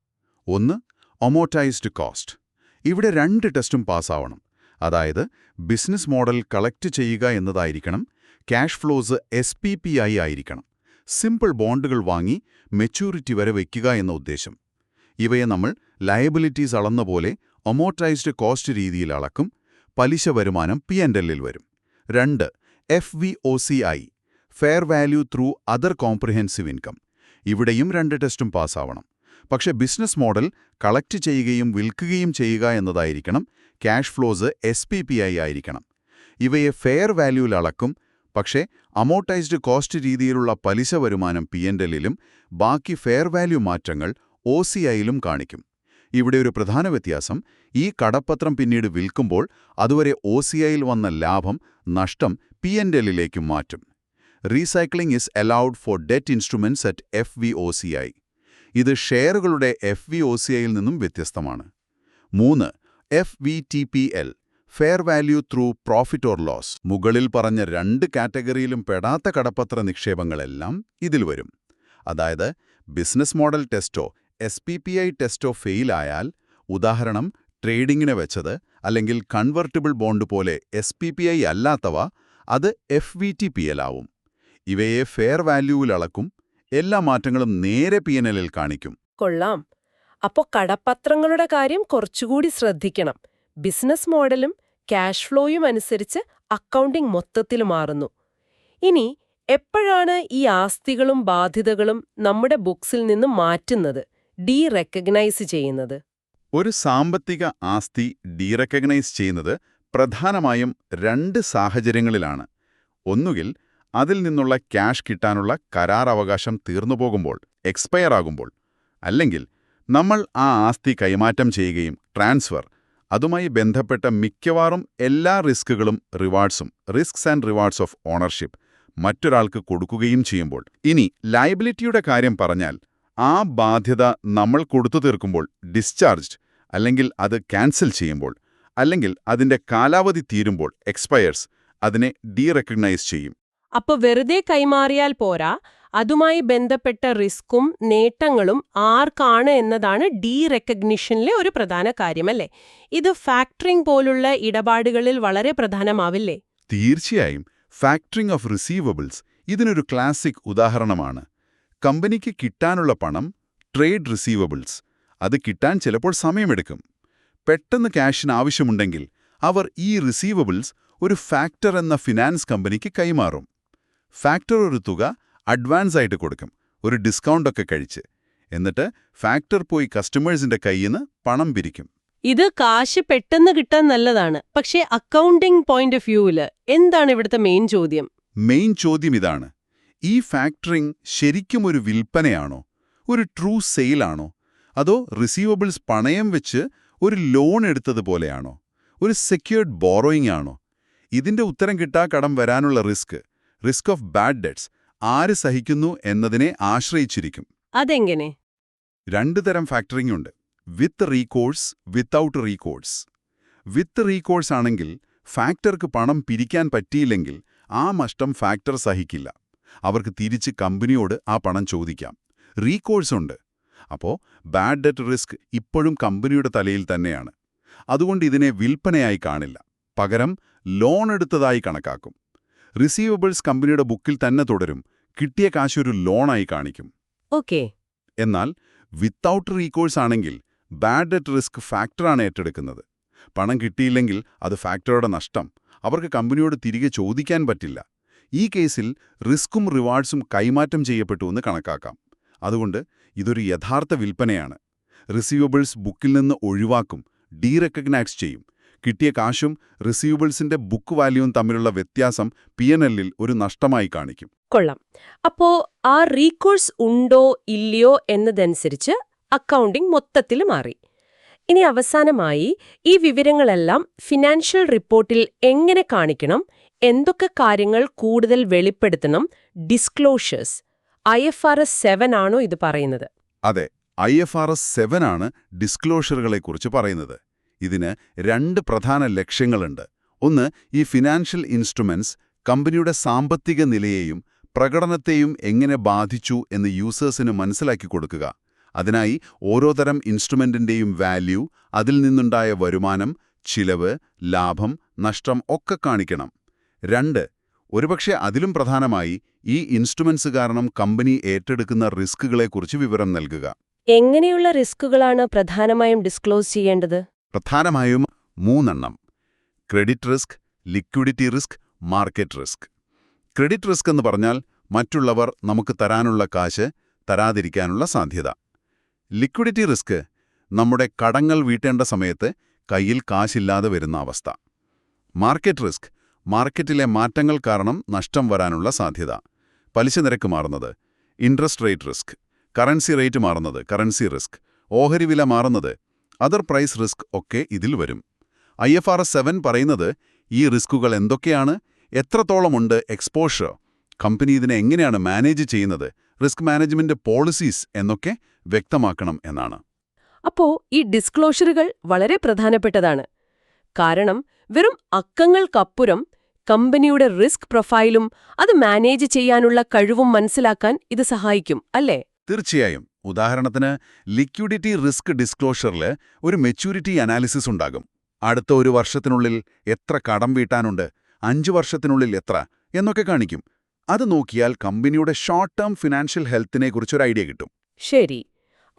ഒന്ന്, അമോർട്ടൈസ്ഡ് കോസ്റ്റ്. ഇവിടെ 2 ടെസ്റ്റും പാസ്സാവണം. അതായത് ബിസിനസ് മോഡൽ കളക്ട് ചെയ്യുക എന്നതായിരിക്കണം, ക്യാഷ് ഫ്ലോസ് SPPI ആയിരിക്കണം. സിമ്പിൾ ബോണ്ടുകൾ വാങ്ങി മെച്യൂരിറ്റി വരെ വയ്ക്കുക എന്ന ഉദ്ദേശം. ഇവയെ നമ്മൾ ലയബിലിറ്റീസ് അളന്ന പോലെ അമോർട്ടൈസ്ഡ് കോസ്റ്റ് രീതിയിൽ അളക്കും. പലിശ വരുമാനം P&Lൽ വരും. 2, FVOCI, fair value through other comprehensive income. ഇവിടെയും 2 ടെസ്റ്റും പാസ്സാവണം. പക്ഷേ ബിസിനസ് മോഡൽ കളക്ട് ചെയ്യുകയും വിൽക്കുകയും ചെയ്യുക എന്നതായിരിക്കണം, ക്യാഷ് ഫ്ലോസ് SPPI ആയിരിക്കണം. ഇവയെ ഫെയർ വാല്യൂവിൽ അളക്കും. പക്ഷേ അമോർട്ടൈസ്ഡ് കോസ്റ്റ് രീതിയിലുള്ള പലിശ വരുമാനം P&Lലും ബാക്കി ഫെയർ വാല്യൂ മാറ്റങ്ങൾ OCIയിലും കാണിക്കും. ഇവിടെ ഒരു പ്രധാന വ്യത്യാസം, ഈ കടപ്പത്രം പിന്നീട് വിൽക്കുമ്പോൾ അതുവരെ OCIയിൽ വന്ന ലാഭം, നഷ്ടം P&Lലേക്കും മാറ്റും. Recycling is allowed for debt instruments at FVOCI. ഇത് ഷെയറുകളുടെ FVOCIയിൽ നിന്നും വ്യത്യസ്തമാണ്. 3, FVTPL, fair value through profit or loss. മുകളിൽ പറഞ്ഞ 2 കാറ്റഗറിയിലും പെടാത്ത കടപ്പത്ര നിക്ഷേപങ്ങളെല്ലാം ഇതിൽ വരും. അതായത് ബിസിനസ് മോഡൽ ടെസ്റ്റോ SPPI ടെസ്റ്റോ ഫെയിലായാൽ, ഉദാഹരണം ട്രേഡിങ്ങിന് വെച്ചത് അല്ലെങ്കിൽ കൺവെർട്ടിബിൾ ബോണ്ട് പോലെ SPPI അല്ലാത്തവ, അത് FVTPL ആവും. ഇവയെ ഫെയർ വാല്യൂവിൽ അളക്കും. എല്ലാ മാറ്റങ്ങളും നേരെ P&Lൽ കാണിക്കും. കൊള്ളാം. അപ്പോ കടപ്പത്രങ്ങളുടെ കാര്യം കുറച്ചുകൂടി ശ്രദ്ധിക്കണം. ബിസിനസ് മോഡലും ക്യാഷ് ഫ്ലോയും അനുസരിച്ച് അക്കൗണ്ടിംഗ് മൊത്തത്തിൽ മാറുന്നു. ഇനി എപ്പോഴാണ് ഈ ആസ്തികളും ബാധ്യതകളും നമ്മുടെ ബുക്സിൽ നിന്ന് മാറ്റുന്നത്, ഡീറെക്കഗ്നൈസ് ചെയ്യുന്നത്? ഒരു സാമ്പത്തിക ആസ്തി ഡീറെക്കഗ്നൈസ് ചെയ്യുന്നത് പ്രധാനമായും 2 സാഹചര്യങ്ങളിലാണ്. ഒന്നുകിൽ അതിൽ നിന്നുള്ള ക്യാഷ് കിട്ടാനുള്ള കരാർ അവകാശം തീർന്നുപോകുമ്പോൾ, എക്സ്പയർ ആകുമ്പോൾ, അല്ലെങ്കിൽ നമ്മൾ ആ ആസ്തി കൈമാറ്റം ചെയ്യുകയും ട്രാൻസ്ഫർ, അതുമായി ബന്ധപ്പെട്ട മിക്കവാറും എല്ലാ റിസ്കുകളും റിവാർഡ്സും, risks and rewards of ownership മറ്റൊരാൾക്ക് കൊടുക്കുകയും ചെയ്യുമ്പോൾ. ഇനി ലയബിലിറ്റിയുടെ കാര്യം പറഞ്ഞാൽ, ആ ബാധ്യത നമ്മൾ കൊടുത്തു തീർക്കുമ്പോൾ, ഡിസ്ചാർജ്ഡ്, അല്ലെങ്കിൽ അത് ക്യാൻസൽ ചെയ്യുമ്പോൾ, അല്ലെങ്കിൽ അതിന്റെ കാലാവധി തീരുമ്പോൾ, എക്സ്പയേഴ്സ്, അതിനെ ഡീറെക്കഗ്നൈസ് ചെയ്യും. അപ്പോൾ വെറുതെ കൈമാറിയാൽ പോരാ, അതുമായി ബന്ധപ്പെട്ട റിസ്ക്കും നേട്ടങ്ങളും ആർക്കാണ് എന്നതാണ് ഡീറെക്കഗ്നിഷനിലെ ഒരു പ്രധാന കാര്യമല്ലേ? ഇത് ഫാക്ടറിംഗ് പോലുള്ള ഇടപാടുകളിൽ വളരെ പ്രധാനമാവില്ലേ? തീർച്ചയായും. ഫാക്ടറിംഗ് ഓഫ് റിസീവബിൾസ് ഇതിനൊരു ക്ലാസിക് ഉദാഹരണമാണ്. കമ്പനിക്ക് കിട്ടാനുള്ള പണം, ട്രേഡ് റിസീവബിൾസ്, അത് കിട്ടാൻ ചിലപ്പോൾ സമയമെടുക്കും. പെട്ടെന്ന് ക്യാഷിന് ആവശ്യമുണ്ടെങ്കിൽ അവർ ഈ റിസീവബിൾസ് ഒരു ഫാക്ടർ എന്ന ഫിനാൻസ് കമ്പനിക്ക് കൈമാറും. ഫാക്ടർ ഒരു തുക അഡ്വാൻസ് ആയിട്ട് കൊടുക്കും, ഒരു ഡിസ്കൗണ്ടൊക്കെ കഴിച്ച്. എന്നിട്ട് ഫാക്ടർ പോയി കസ്റ്റമേഴ്സിന്റെ കയ്യിൽ നിന്ന് പണം പിരിക്കും. ഇത് കാശ് പെട്ടെന്ന് കിട്ടാൻ നല്ലതാണ്. പക്ഷേ അക്കൗണ്ടിംഗ് പോയിന്റ് ഓഫ് വ്യൂവില് എന്താണ് ഇവിടുത്തെ മെയിൻ ചോദ്യം? മെയിൻ ചോദ്യം ഇതാണ്: ഈ ഫാക്ടറിംഗ് ശരിക്കും ഒരു വിൽപ്പനയാണോ, ഒരു ട്രൂ സെയിലാണോ, അതോ റിസീവബിൾസ് പണയം വെച്ച് ഒരു ലോൺ എടുത്തതുപോലെയാണോ, ഒരു സെക്യൂർഡ് ബോറോയിങ് ആണോ? ഇതിന്റെ ഉത്തരം കിട്ടാ കടം വരാനുള്ള റിസ്ക് ഓഫ് ബാഡ് ഡെറ്റ്സ് ആര് സഹിക്കുന്നു എന്നതിനെ ആശ്രയിച്ചിരിക്കും. അതെങ്ങനെ? രണ്ടു തരം ഫാക്ടറിംഗ് ഉണ്ട്: വിത്ത് റീകോഴ്സ്, വിത്തൌട്ട് റീകോഴ്സ്. വിത്ത് റീകോഴ്സ് ആണെങ്കിൽ ഫാക്ടർക്ക് പണം പിരിക്കാൻ പറ്റിയില്ലെങ്കിൽ ആ നഷ്ടം ഫാക്ടർ സഹിക്കില്ല. അവർക്ക് തിരിച്ച് കമ്പനിയോട് ആ പണം ചോദിക്കാം. റീകോഴ്സ് ഉണ്ട്. അപ്പോൾ ബാഡ് ഡെറ്റ് റിസ്ക് ഇപ്പോഴും കമ്പനിയുടെ തലയിൽ തന്നെയാണ്. അതുകൊണ്ട് ഇതിനെ വിൽപ്പനയായി കാണില്ല, പകരം ലോൺ എടുത്തതായി കണക്കാക്കും. റിസീവബിൾസ് കമ്പനിയുടെ ബുക്കിൽ തന്നെ തുടരും, കിട്ടിയ കാശ് ഒരു ലോണായി കാണിക്കും. ഓക്കെ. എന്നാൽ വിത്തൌട്ട് റീകോഴ്സ് ആണെങ്കിൽ ബാഡ് ഡെറ്റ് റിസ്ക് ഫാക്ടറാണ് ഏറ്റെടുക്കുന്നത്. പണം കിട്ടിയില്ലെങ്കിൽ അത് ഫാക്ടറുടെ നഷ്ടം, അവർക്ക് കമ്പനിയോട് തിരികെ ചോദിക്കാൻ പറ്റില്ല. ഈ കേസിൽ റിസ്ക്കും റിവാർഡ്സും കൈമാറ്റം ചെയ്യപ്പെട്ടു എന്ന് കണക്കാക്കാം. അതുകൊണ്ട് ഇതൊരു യഥാർത്ഥ വിൽപ്പനയാണ്. റിസീവബിൾസ് ബുക്കിൽ നിന്ന് ഒഴിവാക്കും, ഡീറെക്കഗ്നൈസ് ചെയ്യും. കിട്ടിയ കാശും റിസീവബിൾസിന്റെ ബുക്ക് വാല്യൂവും തമ്മിലുള്ള വ്യത്യാസം P&L-ൽ ഒരു നഷ്ടമായി കാണിക്കും. കൊള്ളാം. അപ്പോ ആ റീകോഴ്സ് ഉണ്ടോ ഇല്ലയോ എന്നതനുസരിച്ച് അക്കൗണ്ടിംഗ് മൊത്തത്തിൽ മാറി. ഇനി അവസാനമായി ഈ വിവരങ്ങളെല്ലാം ഫിനാൻഷ്യൽ റിപ്പോർട്ടിൽ എങ്ങനെ കാണിക്കണം, എന്തൊക്കെ കാര്യങ്ങൾ കൂടുതൽ വെളിപ്പെടുത്തണം, ഡിസ്ക്ലോഷേഴ്സ്, IFRS 7 ആണോ ഇത് പറയുന്നത്? അതെ, IFRS 7 ആണ് ഡിസ്ക്ലോഷറുകളെക്കുറിച്ച് പറയുന്നത്. ഇതിന് രണ്ട് പ്രധാന ലക്ഷ്യങ്ങളുണ്ട്. ഒന്ന്, ഈ ഫിനാൻഷ്യൽ ഇൻസ്ട്രുമെന്റ്സ് കമ്പനിയുടെ സാമ്പത്തിക നിലയെയും പ്രകടനത്തെയും എങ്ങനെ ബാധിച്ചു എന്ന് യൂസേഴ്സിന് മനസ്സിലാക്കി കൊടുക്കുക. അതിനായി ഓരോ തരം ഇൻസ്ട്രുമെന്റിന്റെയും വാല്യൂ, അതിൽ നിന്നുണ്ടായ വരുമാനം, ചിലവ്, ലാഭം, നഷ്ടം ഒക്കെ കാണിക്കണം. രണ്ട്, ഒരുപക്ഷെ അതിലും പ്രധാനമായി ഈ ഇൻസ്ട്രുമെന്റ്സ് കാരണം കമ്പനി ഏറ്റെടുക്കുന്ന റിസ്കുകളെക്കുറിച്ച് വിവരം നൽകുക. എങ്ങനെയുള്ള റിസ്കുകളാണ് പ്രധാനമായും ഡിസ്ക്ലോസ് ചെയ്യേണ്ടത്? പ്രധാനമായും 3 credit risk, liquidity risk, market risk. Credit risk എന്ന് പറഞ്ഞാൽ മറ്റുള്ളവർ നമുക്ക് തരാനുള്ള കാശ് തരാതിരിക്കാനുള്ള സാധ്യത. ലിക്വിഡിറ്റി റിസ്ക്, നമ്മുടെ കടങ്ങൾ വീട്ടേണ്ട സമയത്ത് കയ്യിൽ കാശില്ലാതെ വരുന്ന അവസ്ഥ. മാർക്കറ്റ് റിസ്ക്, മാർക്കറ്റിലെ മാറ്റങ്ങൾ കാരണം നഷ്ടം വരാനുള്ള സാധ്യത. പലിശ നിരക്ക് മാറുന്നത്, interest rate risk. Currency rate മാറുന്നത്, കറൻസി റിസ്ക്. ഓഹരി വില മാറുന്നത്, അതർ പ്രൈസ് റിസ്ക് ഒക്കെ ഇതിൽ വരും. IFRS 7 പറയുന്നത് ഈ റിസ്കുകൾ എന്തൊക്കെയാണ്, എത്രത്തോളമുണ്ട് എക്സ്പോഷർ, കമ്പനി ഇതിനെ എങ്ങനെയാണ് മാനേജ് ചെയ്യുന്നത്, റിസ്ക് മാനേജ്മെന്റ് പോളിസീസ് എന്നൊക്കെ വ്യക്തമാക്കണം എന്നാണ്. അപ്പോ ഈ ഡിസ്ക്ലോഷറുകൾ വളരെ പ്രധാനപ്പെട്ടതാണ്. കാരണം വെറും അക്കങ്ങൾക്കപ്പുറം കമ്പനിയുടെ റിസ്ക് പ്രൊഫൈലും അത് മാനേജ് ചെയ്യാനുള്ള കഴിവും മനസ്സിലാക്കാൻ ഇത് സഹായിക്കും, അല്ലേ? തീർച്ചയായും. ഉദാഹരണത്തിന് ലിക്വിഡിറ്റി റിസ്ക് ഡിസ്ക്ലോഷറിൽ ഒരു മെച്യൂരിറ്റി അനാലിസിസ് ഉണ്ടാകും. അടുത്ത 1 വർഷത്തിനുള്ളിൽ എത്ര കടം വീട്ടാനുണ്ട്, 5 വർഷത്തിനുള്ളിൽ എത്ര എന്നൊക്കെ കാണിക്കും. അത് നോക്കിയാൽ കമ്പനിയുടെ ഷോർട്ട് ടേം ഫിനാൻഷ്യൽ ഹെൽത്തിനെക്കുറിച്ചൊരു ഐഡിയ കിട്ടും. ശരി.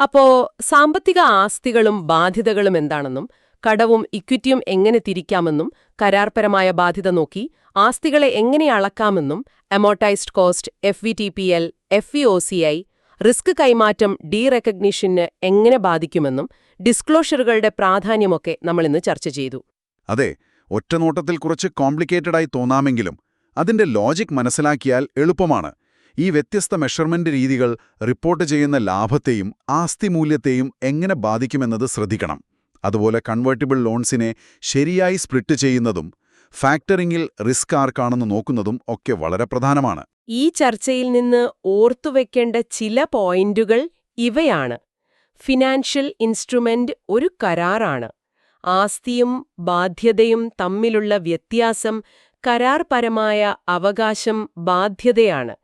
അപ്പോ സാമ്പത്തിക ആസ്തികളും ബാധ്യതകളും എന്താണെന്നും കടവും ഇക്വിറ്റിയും എങ്ങനെ തിരിക്കാമെന്നും കരാർപരമായ ബാധ്യത നോക്കി ആസ്തികളെ എങ്ങനെ അളക്കാമെന്നും amortized cost, FVTPL, FVOCI, risk കൈമാറ്റം, ഡീറെക്കഗ്നിഷന് എങ്ങനെ ബാധിക്കുമെന്നും ഡിസ്ക്ലോഷറുകളുടെ പ്രാധാന്യമൊക്കെ നമ്മളിന്ന് ചർച്ച ചെയ്തു. അതെ, ഒറ്റനോട്ടത്തിൽ കുറച്ച് കോംപ്ലിക്കേറ്റഡായി തോന്നാമെങ്കിലും അതിന്റെ ലോജിക് മനസ്സിലാക്കിയാൽ എളുപ്പമാണ്. ഈ വ്യത്യസ്ത മെഷർമെന്റ് രീതികൾ റിപ്പോർട്ട് ചെയ്യുന്ന ലാഭത്തെയും ആസ്തി മൂല്യത്തെയും എങ്ങനെ ബാധിക്കുമെന്നത് ശ്രദ്ധിക്കണം. അതുപോലെ കൺവേർട്ടിബിൾ ലോൺസിനെ ശരിയായി സ്പ്ലിറ്റ് ചെയ്യുന്നതും ഫാക്ടറിംഗിൽ റിസ്ക് ആർക്കാണെന്ന് നോക്കുന്നതും ഒക്കെ വളരെ പ്രധാനമാണ്. ഈ ചർച്ചയിൽ നിന്ന് ഓർത്തുവെക്കേണ്ട ചില പോയിന്റുകൾ ഇവയാണ്. ഫിനാൻഷ്യൽ ഇൻസ്ട്രുമെന്റ് ഒരു കരാറാണ്. ആസ്തിയും ബാധ്യതയും തമ്മിലുള്ള വ്യത്യാസം കരാർപരമായ അവകാശം ബാധ്യതയാണ്.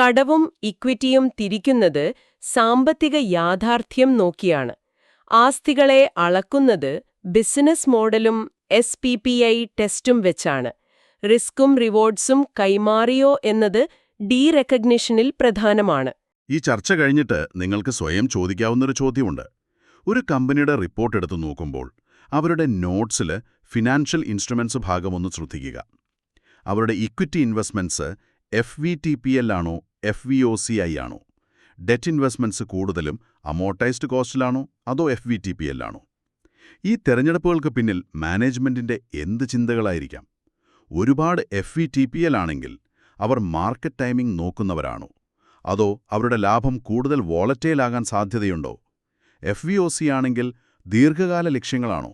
കടവും ഇക്വിറ്റിയും തിരിക്കുന്നത് സാമ്പത്തിക യാഥാർത്ഥ്യം നോക്കിയാണ്. ആസ്തികളെ അളക്കുന്നത് ബിസിനസ് മോഡലും SPPI ടെസ്റ്റും വെച്ചാണ്. റിസ്ക്കും റിവാർഡ്സും കൈമാറിയോ എന്നത് ഡീറെക്കഗ്നിഷനിൽ പ്രധാനമാണ്. ഈ ചർച്ച കഴിഞ്ഞിട്ട് നിങ്ങൾക്ക് സ്വയം ചോദിക്കാവുന്നൊരു ചോദ്യമുണ്ട്. ഒരു കമ്പനിയുടെ റിപ്പോർട്ട് എടുത്തു നോക്കുമ്പോൾ അവരുടെ നോട്ട്സിൽ ഫിനാൻഷ്യൽ ഇൻസ്ട്രുമെന്റ്സ് ഭാഗമൊന്ന് ശ്രദ്ധിക്കുക. അവരുടെ ഇക്വിറ്റി ഇൻവെസ്റ്റ്മെന്റ്സ് FVTPL ആണോ FVOCI ആണോ? ഡെറ്റ് ഇൻവെസ്റ്റ്മെന്റ്സ് കൂടുതലും അമോർട്ടൈസ്ഡ് കോസ്റ്റിലാണോ അതോ FVTPL ആണോ? ഈ തെരഞ്ഞെടുപ്പുകൾക്ക് പിന്നിൽ മാനേജ്മെന്റിന്റെ എന്ത് ചിന്തകളായിരിക്കാം? ഒരുപാട് FVTPL ആണെങ്കിൽ അവർ മാർക്കറ്റ് ടൈമിംഗ് നോക്കുന്നവരാണോ? അതോ അവരുടെ ലാഭം കൂടുതൽ വോളറ്റൈലാകാൻ സാധ്യതയുണ്ടോ? FVOC ആണെങ്കിൽ ദീർഘകാല ലക്ഷ്യങ്ങളാണോ?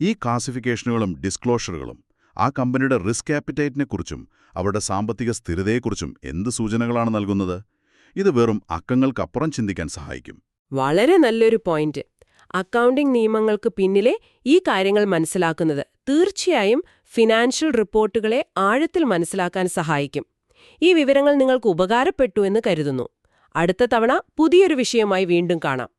ഈ ക്ലാസിഫിക്കേഷനുകളും ഡിസ്ക്ലോഷറുകളും ആ കമ്പനിയുടെ റിസ്ക് ആപ്പിറ്റൈറ്റിനെക്കുറിച്ചും അവരുടെ സാമ്പത്തിക സ്ഥിരതയെക്കുറിച്ചും എന്ത് സൂചനകളാണ് നൽകുന്നത്? ഇത് വെറും അക്കങ്ങൾക്കപ്പുറം ചിന്തിക്കാൻ സഹായിക്കും. വളരെ നല്ലൊരു പോയിന്റ്. അക്കൗണ്ടിംഗ് നിയമങ്ങൾക്ക് പിന്നിലെ ഈ കാര്യങ്ങൾ മനസ്സിലാക്കുന്നത് തീർച്ചയായും ഫിനാൻഷ്യൽ റിപ്പോർട്ടുകളെ ആഴത്തിൽ മനസ്സിലാക്കാൻ സഹായിക്കും. ഈ വിവരങ്ങൾ നിങ്ങൾക്ക് ഉപകാരപ്പെട്ടു എന്ന് കരുതുന്നു. അടുത്ത തവണ പുതിയൊരു വിഷയമായി വീണ്ടും കാണാം.